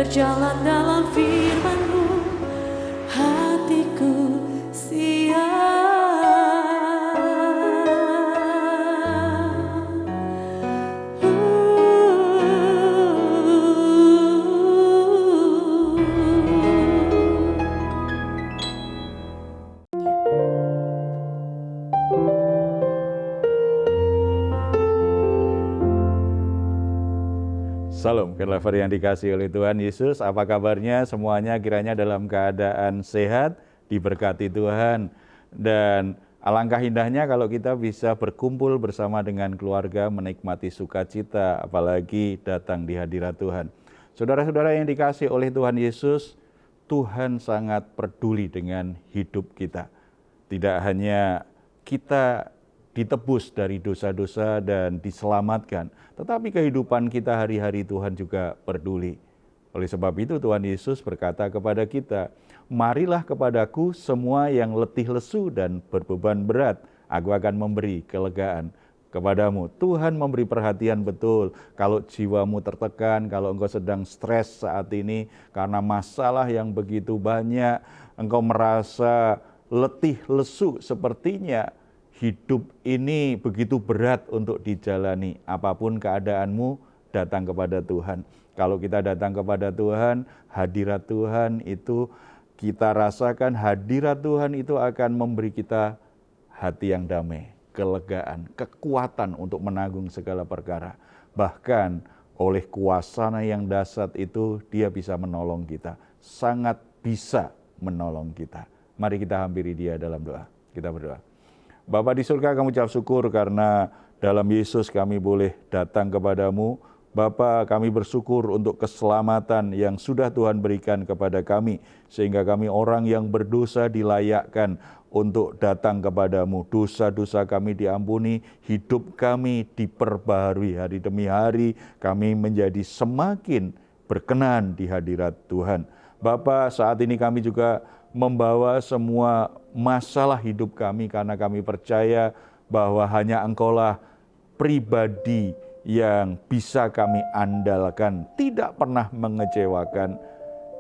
berjalan dalam firman-Mu, hatiku siap. Salam Kenlever yang dikasihi oleh Tuhan Yesus. Apa kabarnya semuanya? Kiranya dalam keadaan sehat, diberkati Tuhan. Dan alangkah indahnya kalau kita bisa berkumpul bersama dengan keluarga menikmati sukacita, apalagi datang di hadirat Tuhan. Saudara-saudara yang dikasihi oleh Tuhan Yesus, Tuhan sangat peduli dengan hidup kita. Tidak hanya kita ditebus dari dosa-dosa dan diselamatkan, tetapi kehidupan kita hari-hari Tuhan juga peduli. Oleh sebab itu Tuhan Yesus berkata kepada kita, "Marilah kepadaku semua yang letih lesu dan berbeban berat, aku akan memberi kelegaan kepadamu." Tuhan memberi perhatian betul kalau jiwamu tertekan, kalau engkau sedang stres saat ini karena masalah yang begitu banyak, engkau merasa letih lesu, sepertinya hidup ini begitu berat untuk dijalani. Apapun keadaanmu, datang kepada Tuhan. Kalau kita datang kepada Tuhan, hadirat Tuhan itu kita rasakan, hadirat Tuhan itu akan memberi kita hati yang damai, kelegaan, kekuatan untuk menanggung segala perkara. Bahkan oleh kuasa yang dahsyat itu, Dia bisa menolong kita, sangat bisa menolong kita. Mari kita hampiri Dia dalam doa. Kita berdoa. Bapa di surga, kami ucap syukur karena dalam Yesus kami boleh datang kepadamu. Bapa, kami bersyukur untuk keselamatan yang sudah Tuhan berikan kepada kami, sehingga kami orang yang berdosa dilayakkan untuk datang kepadamu. Dosa-dosa kami diampuni, hidup kami diperbaharui hari demi hari, kami menjadi semakin berkenan di hadirat Tuhan. Bapa, saat ini kami juga membawa semua masalah hidup kami karena kami percaya bahwa hanya Engkaulah pribadi yang bisa kami andalkan, tidak pernah mengecewakan.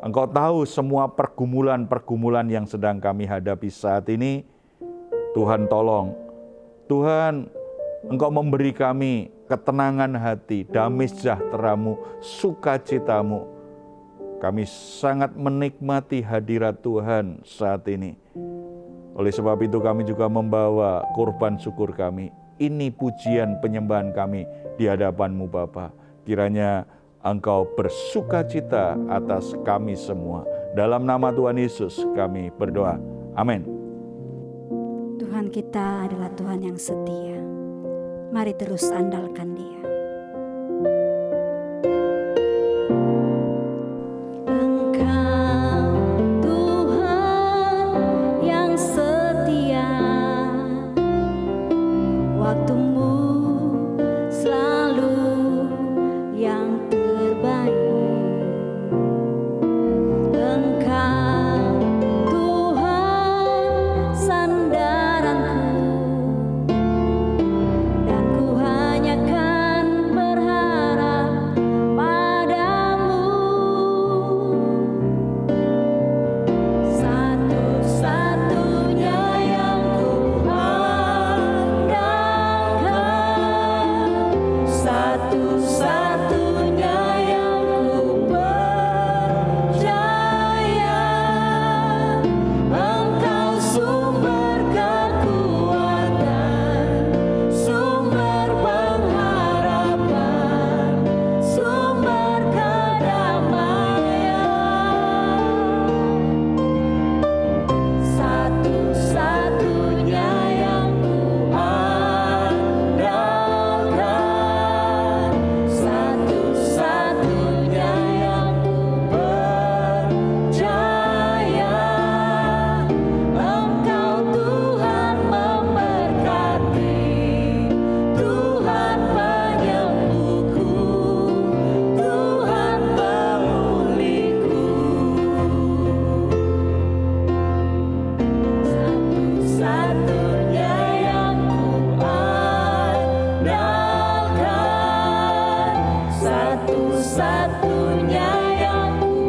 Engkau tahu semua pergumulan-pergumulan yang sedang kami hadapi saat ini. Tuhan tolong, Tuhan Engkau memberi kami ketenangan hati, damai sejahtera-Mu, sukacita-Mu. Kami sangat menikmati hadirat Tuhan saat ini. Oleh sebab itu kami juga membawa korban syukur kami. Ini pujian penyembahan kami di hadapan-Mu Bapa. Kiranya Engkau bersukacita atas kami semua. Dalam nama Tuhan Yesus kami berdoa. Amin. Tuhan kita adalah Tuhan yang setia. Mari terus andalkan Dia. Satu-satunya yang ku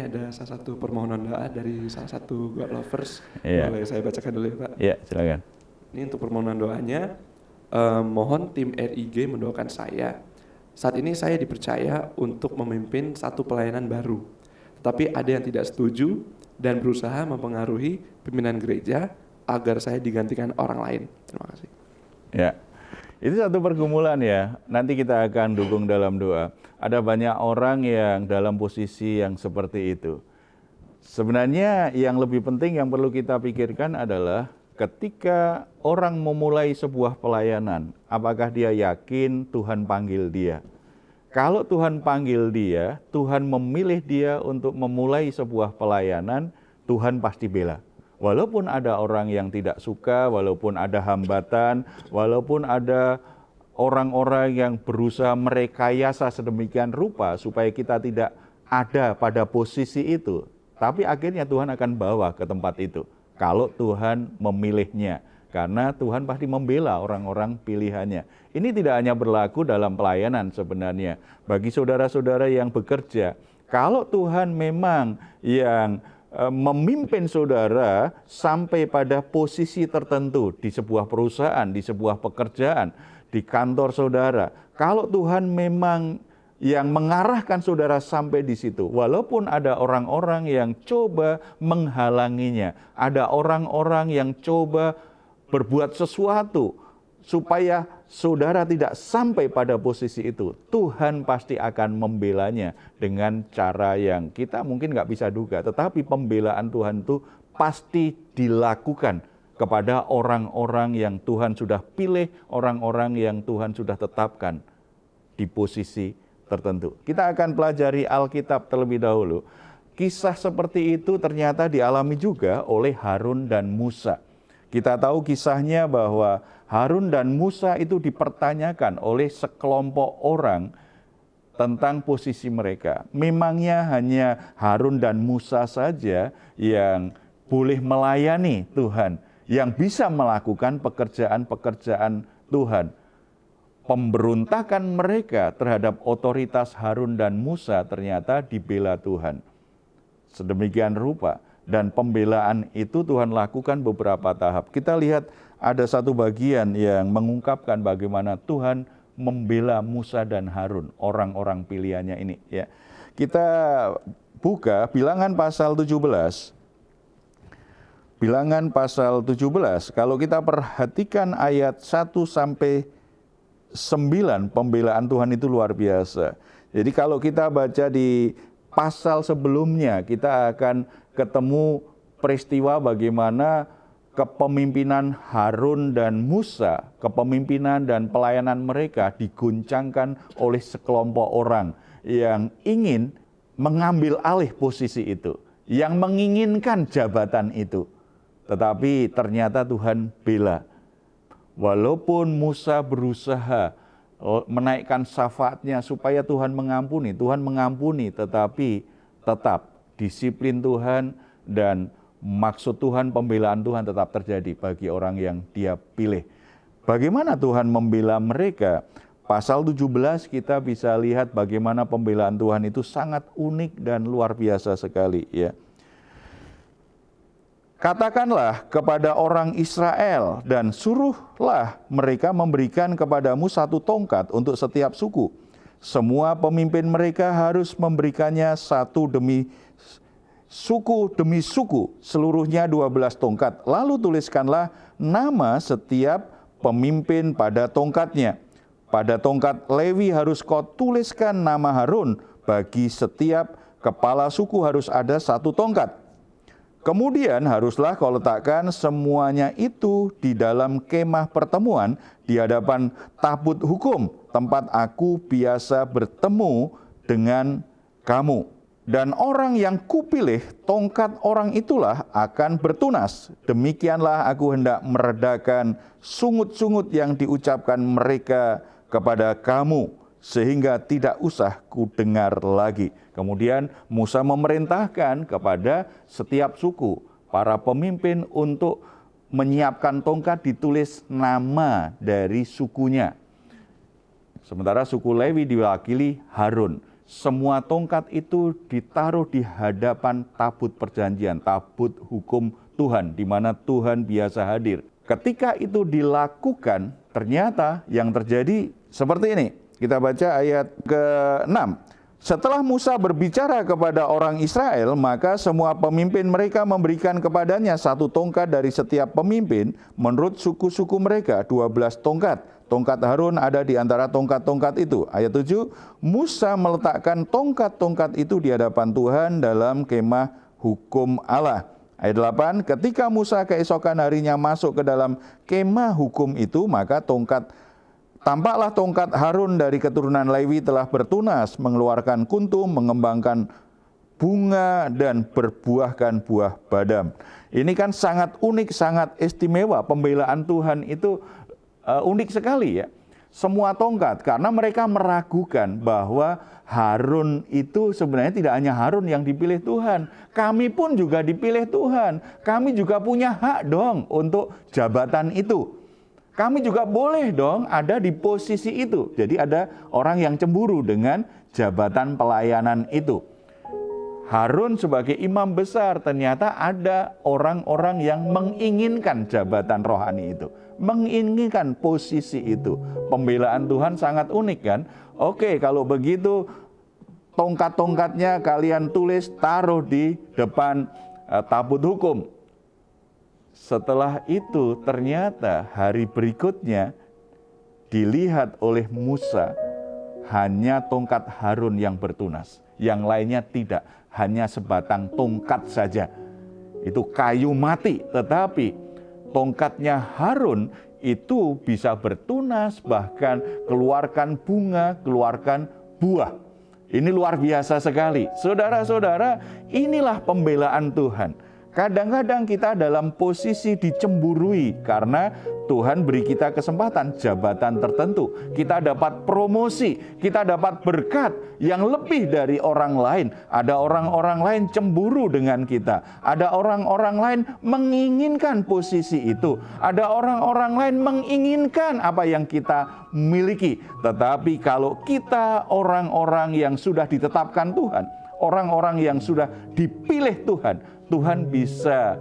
ada salah satu permohonan doa dari salah satu God Lovers. Iya. Boleh saya bacakan dulu ya Pak? Ya, silakan. Ini untuk permohonan doanya, mohon tim RIG mendoakan saya. Saat ini saya dipercaya untuk memimpin satu pelayanan baru. Tetapi ada yang tidak setuju dan berusaha mempengaruhi pimpinan gereja agar saya digantikan orang lain. Terima kasih. Ya, itu satu pergumulan ya. Nanti kita akan dukung dalam doa. Ada banyak orang yang dalam posisi yang seperti itu. Sebenarnya yang lebih penting yang perlu kita pikirkan adalah ketika orang memulai sebuah pelayanan, apakah dia yakin Tuhan panggil dia? Kalau Tuhan panggil dia, Tuhan memilih dia untuk memulai sebuah pelayanan, Tuhan pasti bela. Walaupun ada orang yang tidak suka, walaupun ada hambatan, walaupun ada orang-orang yang berusaha merekayasa sedemikian rupa supaya kita tidak ada pada posisi itu. Tapi akhirnya Tuhan akan bawa ke tempat itu. Kalau Tuhan memilihnya. Karena Tuhan pasti membela orang-orang pilihannya. Ini tidak hanya berlaku dalam pelayanan sebenarnya. Bagi saudara-saudara yang bekerja, kalau Tuhan memang yang memimpin saudara sampai pada posisi tertentu di sebuah perusahaan, di sebuah pekerjaan, di kantor saudara. Kalau Tuhan memang yang mengarahkan saudara sampai di situ, walaupun ada orang-orang yang coba menghalanginya, ada orang-orang yang coba berbuat sesuatu supaya saudara tidak sampai pada posisi itu, Tuhan pasti akan membelanya dengan cara yang kita mungkin nggak bisa duga. Tetapi pembelaan Tuhan itu pasti dilakukan kepada orang-orang yang Tuhan sudah pilih, orang-orang yang Tuhan sudah tetapkan di posisi tertentu. Kita akan pelajari Alkitab terlebih dahulu. Kisah seperti itu ternyata dialami juga oleh Harun dan Musa. Kita tahu kisahnya bahwa Harun dan Musa itu dipertanyakan oleh sekelompok orang tentang posisi mereka. Memangnya hanya Harun dan Musa saja yang boleh melayani Tuhan, yang bisa melakukan pekerjaan-pekerjaan Tuhan. Pemberontakan mereka terhadap otoritas Harun dan Musa ternyata dibela Tuhan. Sedemikian rupa. Dan pembelaan itu Tuhan lakukan beberapa tahap. Kita lihat ada satu bagian yang mengungkapkan bagaimana Tuhan membela Musa dan Harun, orang-orang pilihannya ini. Ya, kita buka Bilangan pasal 17. Bilangan pasal 17, kalau kita perhatikan ayat 1 sampai 9, pembelaan Tuhan itu luar biasa. Jadi kalau kita baca di pasal sebelumnya, kita akan ketemu peristiwa bagaimana kepemimpinan Harun dan Musa, kepemimpinan dan pelayanan mereka diguncangkan oleh sekelompok orang yang ingin mengambil alih posisi itu, yang menginginkan jabatan itu. Tetapi ternyata Tuhan bela. Walaupun Musa berusaha menaikkan syafaatnya supaya Tuhan mengampuni, tetapi tetap disiplin Tuhan dan maksud Tuhan, pembelaan Tuhan tetap terjadi bagi orang yang Dia pilih. Bagaimana Tuhan membela mereka? Pasal 17 kita bisa lihat bagaimana pembelaan Tuhan itu sangat unik dan luar biasa sekali, ya. Katakanlah kepada orang Israel dan suruhlah mereka memberikan kepadamu satu tongkat untuk setiap suku. Semua pemimpin mereka harus memberikannya satu demi suku, seluruhnya 12 tongkat. Lalu tuliskanlah nama setiap pemimpin pada tongkatnya. Pada tongkat Lewi harus kau tuliskan nama Harun. Bagi setiap kepala suku harus ada satu tongkat. Kemudian haruslah kau letakkan semuanya itu di dalam kemah pertemuan di hadapan tabut hukum, tempat aku biasa bertemu dengan kamu. Dan orang yang kupilih, tongkat orang itulah akan bertunas. Demikianlah aku hendak meredakan sungut-sungut yang diucapkan mereka kepada kamu, sehingga tidak usah kudengar lagi. Kemudian Musa memerintahkan kepada setiap suku, para pemimpin untuk menyiapkan tongkat, ditulis nama dari sukunya. Sementara suku Lewi diwakili Harun. semua tongkat itu ditaruh di hadapan tabut perjanjian, tabut hukum Tuhan, di mana Tuhan biasa hadir. Ketika itu dilakukan, ternyata yang terjadi seperti ini. Kita baca ayat ke-6. Setelah Musa berbicara kepada orang Israel, maka semua pemimpin mereka memberikan kepadanya 1 tongkat dari setiap pemimpin menurut suku-suku mereka, 12 tongkat. Tongkat Harun ada di antara tongkat-tongkat itu. Ayat 7, Musa meletakkan tongkat-tongkat itu di hadapan Tuhan dalam kemah hukum Allah. Ayat 8, ketika Musa keesokan harinya masuk ke dalam kemah hukum itu, maka tampaklah tongkat Harun dari keturunan Lewi telah bertunas, mengeluarkan kuntum, mengembangkan bunga, dan berbuahkan buah badam. Ini kan sangat unik, sangat istimewa. Pembelaan Tuhan itu unik sekali ya. Semua tongkat, karena mereka meragukan bahwa Harun itu sebenarnya tidak hanya Harun yang dipilih Tuhan. Kami pun juga dipilih Tuhan. Kami juga punya hak dong untuk jabatan itu. Kami juga boleh dong ada di posisi itu. Jadi ada orang yang cemburu dengan jabatan pelayanan itu. Harun sebagai imam besar, ternyata ada orang-orang yang menginginkan jabatan rohani itu. Menginginkan posisi itu. Pembelaan Tuhan sangat unik kan? Oke, kalau begitu tongkat-tongkatnya kalian tulis, taruh di depan tabut hukum. Setelah itu ternyata hari berikutnya dilihat oleh Musa hanya tongkat Harun yang bertunas. Yang lainnya tidak, hanya sebatang tongkat saja. Itu kayu mati, tetapi tongkatnya Harun itu bisa bertunas, bahkan keluarkan bunga, keluarkan buah. Ini luar biasa sekali. Saudara-saudara, inilah pembelaan Tuhan. Kadang-kadang kita dalam posisi dicemburui karena Tuhan beri kita kesempatan jabatan tertentu. Kita dapat promosi, kita dapat berkat yang lebih dari orang lain. Ada orang-orang lain cemburu dengan kita. Ada orang-orang lain menginginkan posisi itu. Ada orang-orang lain menginginkan apa yang kita miliki. Tetapi kalau kita orang-orang yang sudah ditetapkan Tuhan, orang-orang yang sudah dipilih Tuhan, Tuhan bisa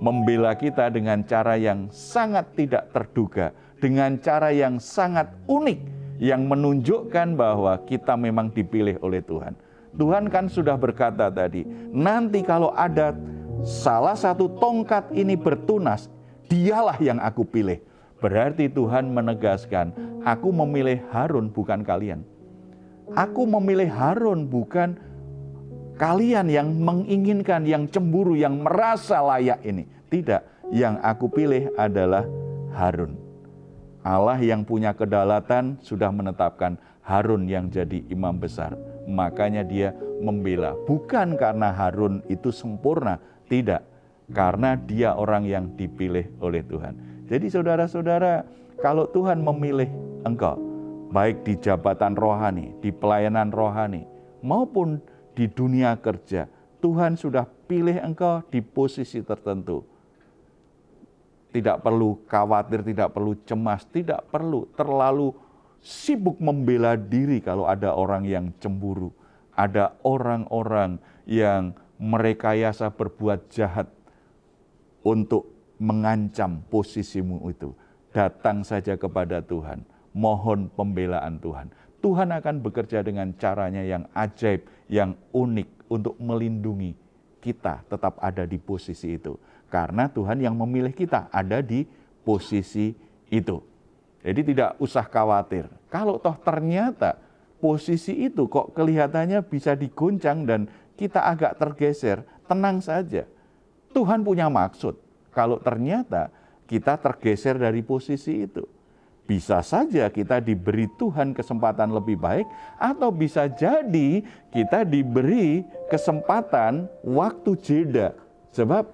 membela kita dengan cara yang sangat tidak terduga, dengan cara yang sangat unik, yang menunjukkan bahwa kita memang dipilih oleh Tuhan. Tuhan kan sudah berkata tadi, nanti kalau ada salah satu tongkat ini bertunas, dialah yang aku pilih. Berarti Tuhan menegaskan, aku memilih Harun bukan kalian. Aku memilih Harun bukan kalian yang menginginkan, yang cemburu, yang merasa layak ini. Tidak, yang aku pilih adalah Harun. Allah yang punya kedaulatan sudah menetapkan Harun yang jadi imam besar. Makanya dia membela. Bukan karena Harun itu sempurna, tidak. Karena dia orang yang dipilih oleh Tuhan. Jadi saudara-saudara, kalau Tuhan memilih engkau, baik di jabatan rohani, di pelayanan rohani, maupun di dunia kerja, Tuhan sudah pilih engkau di posisi tertentu. Tidak perlu khawatir, tidak perlu cemas, tidak perlu terlalu sibuk membela diri kalau ada orang yang cemburu. Ada orang-orang yang merekayasa berbuat jahat untuk mengancam posisimu itu. Datang saja kepada Tuhan, mohon pembelaan Tuhan. Tuhan akan bekerja dengan caranya yang ajaib, yang unik untuk melindungi kita tetap ada di posisi itu. Karena Tuhan yang memilih kita ada di posisi itu. Jadi tidak usah khawatir. Kalau toh ternyata posisi itu kok kelihatannya bisa diguncang dan kita agak tergeser, tenang saja. Tuhan punya maksud. Kalau ternyata kita tergeser dari posisi itu. Bisa saja kita diberi Tuhan kesempatan lebih baik, atau bisa jadi kita diberi kesempatan waktu jeda. Sebab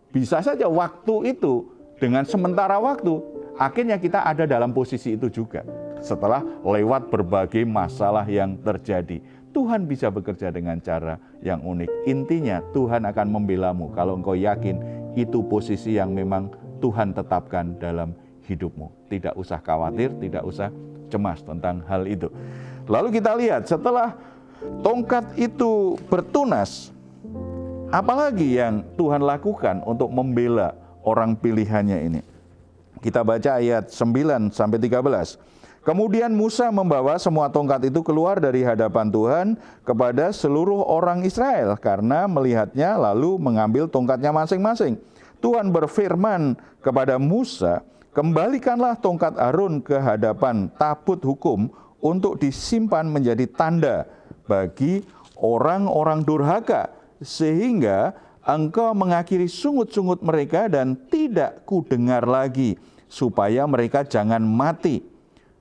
bisa saja waktu itu dengan sementara waktu, akhirnya kita ada dalam posisi itu juga. Setelah lewat berbagai masalah yang terjadi, Tuhan bisa bekerja dengan cara yang unik. Intinya Tuhan akan membelamu kalau engkau yakin itu posisi yang memang Tuhan tetapkan dalam hidupmu. Tidak usah khawatir, tidak usah cemas tentang hal itu. Lalu kita lihat setelah tongkat itu bertunas, apalagi yang Tuhan lakukan untuk membela orang pilihannya ini? Kita baca ayat 9 sampai 13. Kemudian Musa membawa semua tongkat itu keluar dari hadapan Tuhan kepada seluruh orang Israel, karena melihatnya lalu mengambil tongkatnya masing-masing. Tuhan berfirman kepada Musa, kembalikanlah tongkat Harun ke hadapan tabut hukum untuk disimpan menjadi tanda bagi orang-orang durhaka, sehingga engkau mengakhiri sungut-sungut mereka dan tidak kudengar lagi, supaya mereka jangan mati.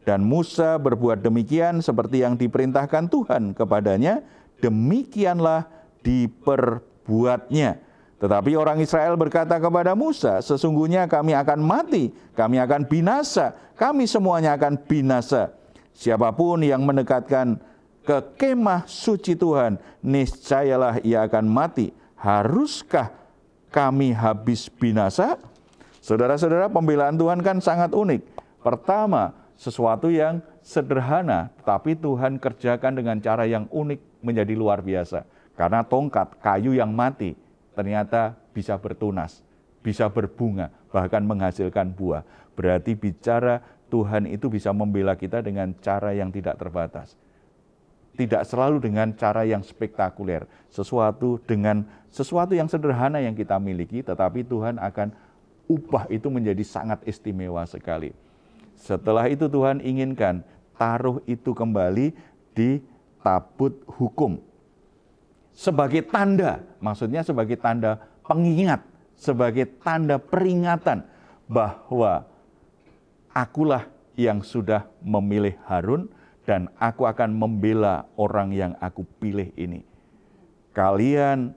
Dan Musa berbuat demikian seperti yang diperintahkan Tuhan kepadanya, demikianlah diperbuatnya. Tetapi orang Israel berkata kepada Musa, sesungguhnya kami akan mati, kami akan binasa, kami semuanya akan binasa. Siapapun yang mendekatkan ke kemah suci Tuhan, niscayalah ia akan mati. Haruskah kami habis binasa? Saudara-saudara, pembelaan Tuhan kan sangat unik. Pertama, sesuatu yang sederhana, tapi Tuhan kerjakan dengan cara yang unik menjadi luar biasa. Karena tongkat kayu yang mati ternyata bisa bertunas, bisa berbunga, bahkan menghasilkan buah. Berarti bicara Tuhan itu bisa membela kita dengan cara yang tidak terbatas. Tidak selalu dengan cara yang spektakuler, sesuatu yang sederhana yang kita miliki, tetapi Tuhan akan ubah itu menjadi sangat istimewa sekali. Setelah itu Tuhan inginkan taruh itu kembali di tabut hukum. Sebagai tanda, maksudnya sebagai tanda pengingat, sebagai tanda peringatan bahwa akulah yang sudah memilih Harun dan aku akan membela orang yang aku pilih ini. Kalian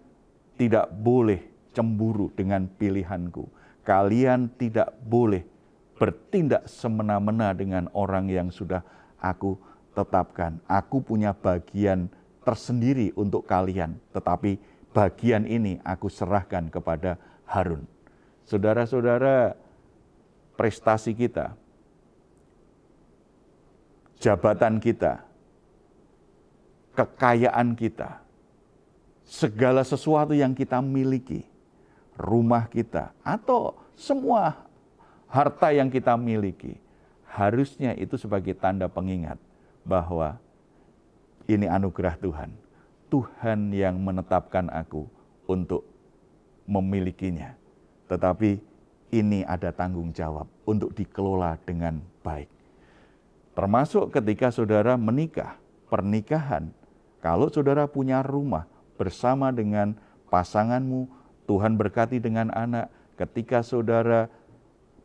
tidak boleh cemburu dengan pilihanku. Kalian tidak boleh bertindak semena-mena dengan orang yang sudah aku tetapkan. Aku punya bagian tersendiri untuk kalian, tetapi bagian ini aku serahkan kepada Harun. Saudara-saudara, prestasi kita, jabatan kita, kekayaan kita, segala sesuatu yang kita miliki, rumah kita, atau semua harta yang kita miliki, harusnya itu sebagai tanda pengingat bahwa ini anugerah Tuhan. Tuhan yang menetapkan aku untuk memilikinya. Tetapi ini ada tanggung jawab untuk dikelola dengan baik. Termasuk ketika saudara menikah, pernikahan. Kalau saudara punya rumah bersama dengan pasanganmu, Tuhan berkati dengan anak. Ketika saudara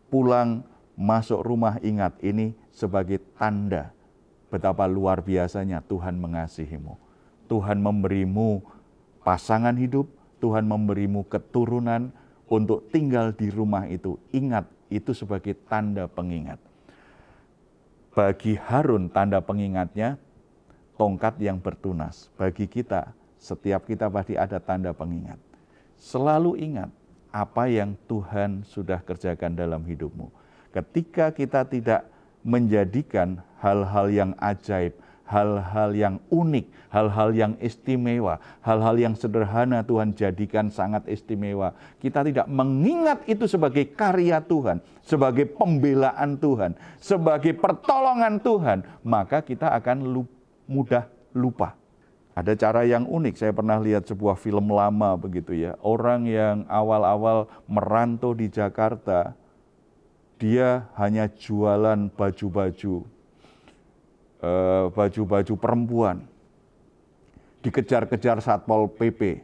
pulang masuk rumah, ingat ini sebagai tanda betapa luar biasanya Tuhan mengasihimu. Tuhan memberimu pasangan hidup, Tuhan memberimu keturunan untuk tinggal di rumah itu. Ingat, itu sebagai tanda pengingat. Bagi Harun tanda pengingatnya tongkat yang bertunas. Bagi kita, setiap kita pasti ada tanda pengingat. Selalu ingat apa yang Tuhan sudah kerjakan dalam hidupmu. Ketika kita tidak menjadikan hal-hal yang ajaib, hal-hal yang unik, hal-hal yang istimewa, hal-hal yang sederhana Tuhan jadikan sangat istimewa. Kita tidak mengingat itu sebagai karya Tuhan, sebagai pembelaan Tuhan, sebagai pertolongan Tuhan, maka kita akan mudah lupa. Ada cara yang unik, saya pernah lihat sebuah film lama begitu ya. Orang yang awal-awal merantau di Jakarta, dia hanya jualan baju-baju perempuan. Dikejar-kejar Satpol PP.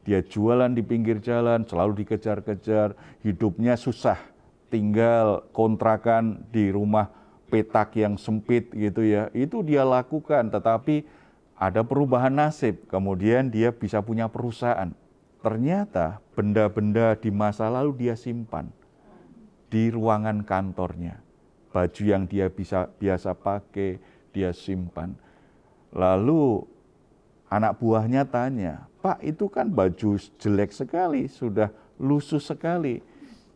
Dia jualan di pinggir jalan, selalu dikejar-kejar, hidupnya susah. Tinggal kontrakan di rumah petak yang sempit gitu ya. Itu dia lakukan, tetapi ada perubahan nasib, kemudian dia bisa punya perusahaan. Ternyata benda-benda di masa lalu dia simpan di ruangan kantornya. Baju yang dia biasa pakai, dia simpan. Lalu anak buahnya tanya, "Pak, itu kan baju jelek sekali, sudah lusuh sekali.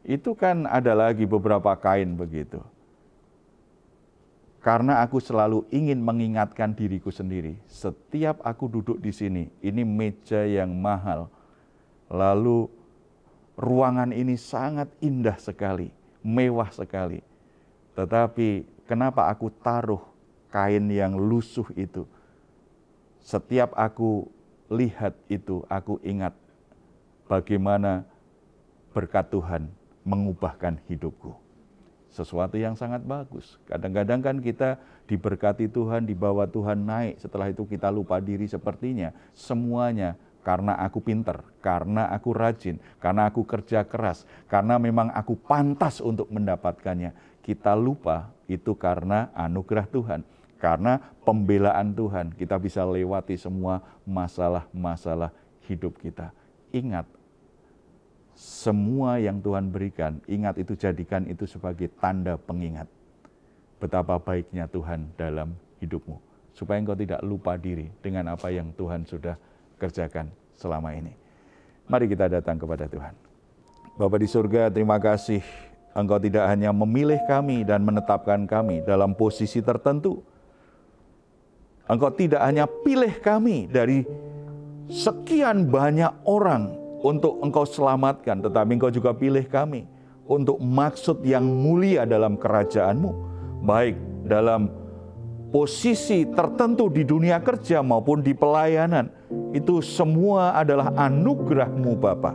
Itu kan ada lagi beberapa kain begitu." Karena aku selalu ingin mengingatkan diriku sendiri. Setiap aku duduk di sini, ini meja yang mahal. Lalu ruangan ini sangat indah sekali, mewah sekali. Tetapi kenapa aku taruh kain yang lusuh itu? Setiap aku lihat itu, aku ingat bagaimana berkat Tuhan mengubahkan hidupku. Sesuatu yang sangat bagus. Kadang-kadang kan kita diberkati Tuhan, dibawa Tuhan naik. Setelah itu kita lupa diri sepertinya. Semuanya karena aku pinter, karena aku rajin, karena aku kerja keras, karena memang aku pantas untuk mendapatkannya. Kita lupa itu karena anugerah Tuhan. Karena pembelaan Tuhan, kita bisa lewati semua masalah-masalah hidup kita. Ingat, semua yang Tuhan berikan, ingat itu, jadikan itu sebagai tanda pengingat betapa baiknya Tuhan dalam hidupmu. Supaya engkau tidak lupa diri dengan apa yang Tuhan sudah kerjakan selama ini. Mari kita datang kepada Tuhan. Bapa di surga, terima kasih Engkau tidak hanya memilih kami dan menetapkan kami dalam posisi tertentu. Engkau tidak hanya pilih kami dari sekian banyak orang untuk Engkau selamatkan, tetapi Engkau juga pilih kami untuk maksud yang mulia dalam kerajaan-Mu, baik dalam posisi tertentu di dunia kerja maupun di pelayanan. Itu semua adalah anugerah-Mu Bapa.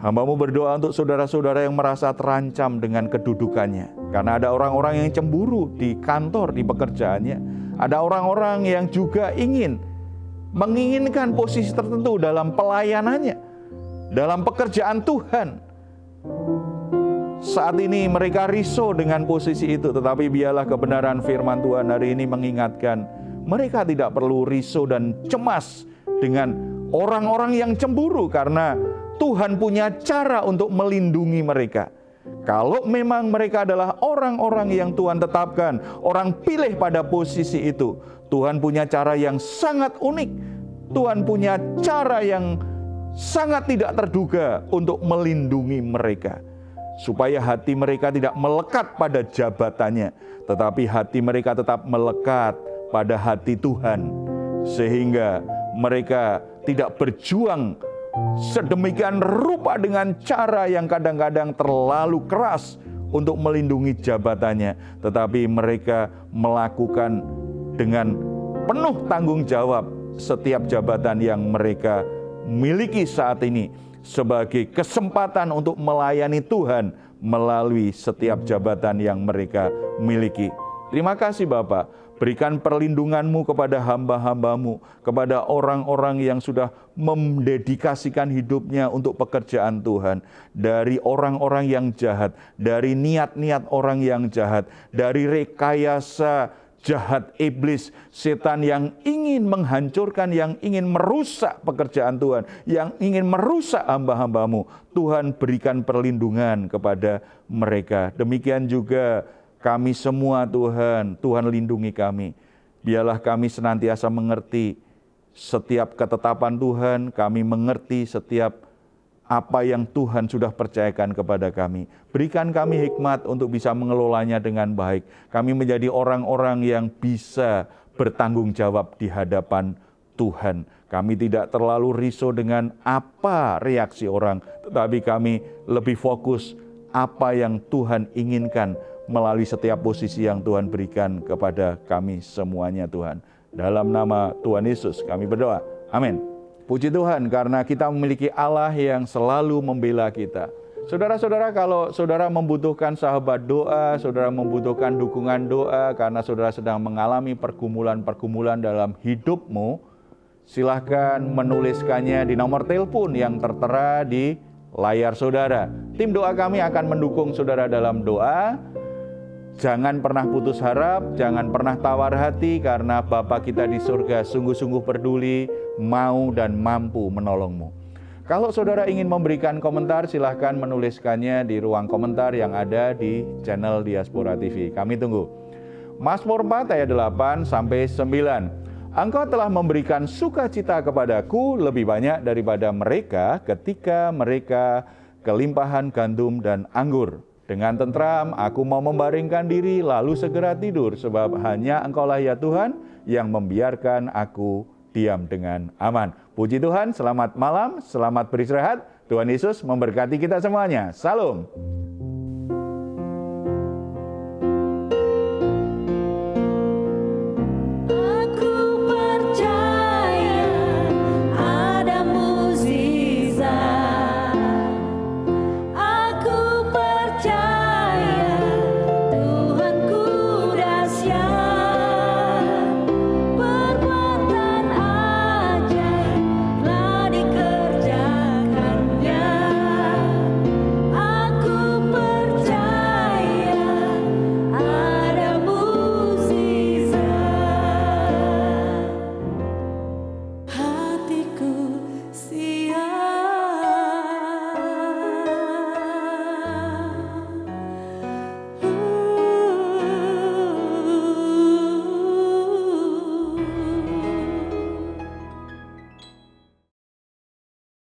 Hamba-Mu berdoa untuk saudara-saudara yang merasa terancam dengan kedudukannya, karena ada orang-orang yang cemburu di kantor, di pekerjaannya. Ada orang-orang yang juga menginginkan posisi tertentu dalam pelayanannya, dalam pekerjaan Tuhan. Saat ini mereka risau dengan posisi itu, tetapi biarlah kebenaran firman Tuhan hari ini mengingatkan mereka tidak perlu risau dan cemas dengan orang-orang yang cemburu, karena Tuhan punya cara untuk melindungi mereka. Kalau memang mereka adalah orang-orang yang Tuhan tetapkan, orang pilih pada posisi itu, Tuhan punya cara yang sangat unik. Tuhan punya cara yang sangat tidak terduga untuk melindungi mereka. Supaya hati mereka tidak melekat pada jabatannya, tetapi hati mereka tetap melekat pada hati Tuhan. Sehingga mereka tidak berjuang sedemikian rupa dengan cara yang kadang-kadang terlalu keras untuk melindungi jabatannya. Tetapi mereka melakukan dengan penuh tanggung jawab setiap jabatan yang mereka miliki saat ini sebagai kesempatan untuk melayani Tuhan melalui setiap jabatan yang mereka miliki. Terima kasih Bapa, berikan perlindungan-Mu kepada hamba-hamba-Mu, kepada orang-orang yang sudah mendedikasikan hidupnya untuk pekerjaan Tuhan, dari orang-orang yang jahat, dari niat-niat orang yang jahat, dari rekayasa jahat iblis, setan yang ingin menghancurkan, yang ingin merusak pekerjaan Tuhan, yang ingin merusak hamba-hamba-Mu. Tuhan berikan perlindungan kepada mereka. Demikian juga kami semua Tuhan, Tuhan lindungi kami. Biarlah kami senantiasa mengerti setiap ketetapan Tuhan, kami mengerti setiap apa yang Tuhan sudah percayakan kepada kami. Berikan kami hikmat untuk bisa mengelolanya dengan baik. Kami menjadi orang-orang yang bisa bertanggung jawab di hadapan Tuhan. Kami tidak terlalu risau dengan apa reaksi orang, tetapi kami lebih fokus apa yang Tuhan inginkan melalui setiap posisi yang Tuhan berikan kepada kami semuanya Tuhan. Dalam nama Tuhan Yesus kami berdoa. Amin. Puji Tuhan karena kita memiliki Allah yang selalu membela kita. Saudara-saudara, kalau saudara membutuhkan sahabat doa, saudara membutuhkan dukungan doa karena saudara sedang mengalami pergumulan-pergumulan dalam hidupmu, silahkan menuliskannya di nomor telepon yang tertera di layar saudara. Tim doa kami akan mendukung saudara dalam doa. Jangan pernah putus harap, jangan pernah tawar hati, karena Bapa kita di surga sungguh-sungguh peduli, mau dan mampu menolongmu. Kalau saudara ingin memberikan komentar, silahkan menuliskannya di ruang komentar yang ada di channel Diaspora TV. Kami tunggu. Mazmur 4 ayat 8 sampai 9. Engkau telah memberikan sukacita kepadaku lebih banyak daripada mereka ketika mereka kelimpahan gandum dan anggur. Dengan tentram aku mau membaringkan diri lalu segera tidur, sebab hanya Engkaulah ya Tuhan yang membiarkan aku diam dengan aman. Puji Tuhan, selamat malam, selamat beristirahat. Tuhan Yesus memberkati kita semuanya. Salam.